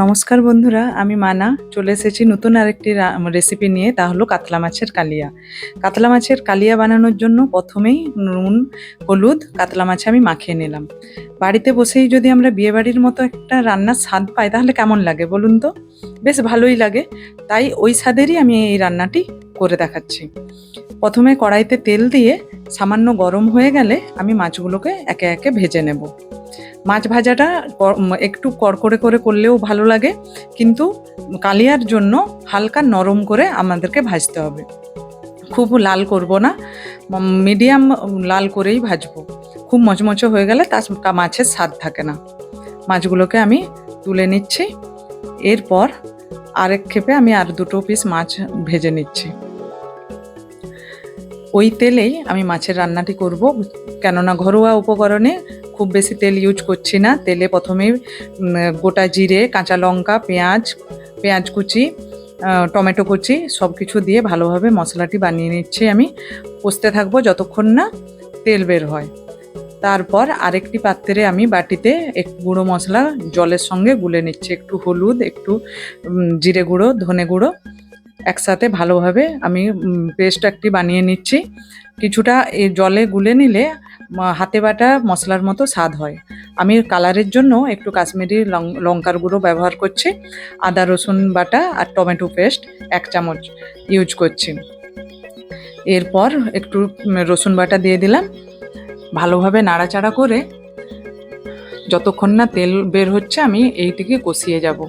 নমস্কার বন্ধুরা, আমি মানা চলে এসেছি নতুন আরেকটি রেসিপি নিয়ে। তা হলো কাতলা মাছের কালিয়া। কাতলা মাছের কালিয়া বানানোর জন্য প্রথমেই নুন, হলুদ কাতলা মাছে আমি মাখিয়ে নিলাম। বাড়িতে বসেই যদি আমরা বিয়েবাড়ির মতো একটা রান্নার স্বাদ পাই তাহলে কেমন লাগে বলুন তো? বেশ ভালোই লাগে। তাই ওই স্বাদেরই আমি এই রান্নাটি করে দেখাচ্ছি। প্রথমে কড়াইতে তেল দিয়ে সামান্য গরম হয়ে গেলে আমি মাছগুলোকে একে একে ভেজে নেব। মাছ ভাজাটা একটু কড়কড়ে করে করলেও ভালো লাগে, কিন্তু কালিয়ার জন্য হালকা নরম করে আমাদেরকে ভাজতে হবে। খুব লাল করব না, মিডিয়াম লাল করেই ভাজবো। খুব মচমচে হয়ে গেলে তার মাছের স্বাদ থাকে না। মাছগুলোকে আমি তুলে নিচ্ছি। এরপর আরেক ক্ষেপে আমি আর দুটো পিস মাছ ভেজে নিচ্ছি। ওই তেলেই আমি মাছের রান্নাটি করব, কেননা ঘরোয়া উপকরণে খুব বেশি তেল ইউজ করছি না। তেলে প্রথমেই গোটা জিরে, কাঁচা লঙ্কা, পেঁয়াজ কুচি, টমেটো কুচি সব কিছু দিয়ে ভালোভাবে মশলাটি বানিয়ে নিচ্ছি। আমি কষতে থাকবো যতক্ষণ না তেল বের হয়। তারপর আরেকটি পাত্রে আমি বাটিতে গুঁড়ো মশলা জলের সঙ্গে গুলে নিচ্ছি। একটু হলুদ, একটু জিরে গুঁড়ো, ধনে গুঁড়ো একসাথে ভালোভাবে আমি পেস্ট একটি বানিয়ে নিচ্ছি। কিছুটা এই জলে গুলে নিলে হাতে বাটা মশলার মতো স্বাদ হয়। আমি কালারের জন্য একটু কাশ্মীরি লঙ্কার গুঁড়ো ব্যবহার করছি। আদা রসুন বাটা আর টমেটো পেস্ট 1 চামচ ইউজ করছি। এরপর একটু রসুন বাটা দিয়ে দিলাম। ভালোভাবে নাড়াচাড়া করে যতক্ষণ না তেল বের হচ্ছে আমি এইটিকে কষিয়ে যাব।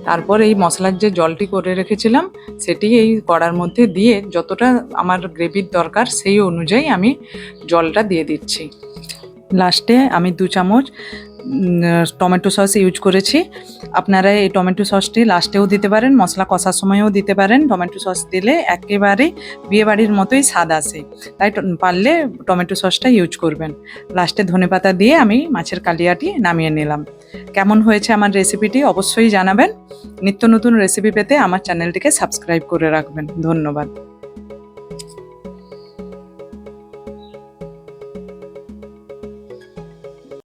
তারপর এই মশলার যে জলটি করে রেখেছিলাম সেটি এই কড়ার মধ্যে দিয়ে যতটা আমার গ্রেভির দরকার সেই অনুযায়ী আমি জলটা দিয়ে দিচ্ছি। লাস্টে আমি 2 চামচ টমেটো সস ইউজ করেছি। আপনারা এই টমেটো সসটি লাস্টেও দিতে পারেন, মশলা কষার সময়ও দিতে পারেন। টমেটো সস দিলে একেবারেই বিয়েবাড়ির মতোই স্বাদ আসে, তাই পারলে টমেটো সসটা ইউজ করবেন। লাস্টে ধনেপাতা দিয়ে আমি মাছের কালিয়াটি নামিয়ে নিলাম। কেমন হয়েছে আমার রেসিপিটি অবশ্যই জানাবেন। নিত্য নতুন রেসিপি পেতে আমার চ্যানেলটিকে সাবস্ক্রাইব করে রাখবেন। ধন্যবাদ।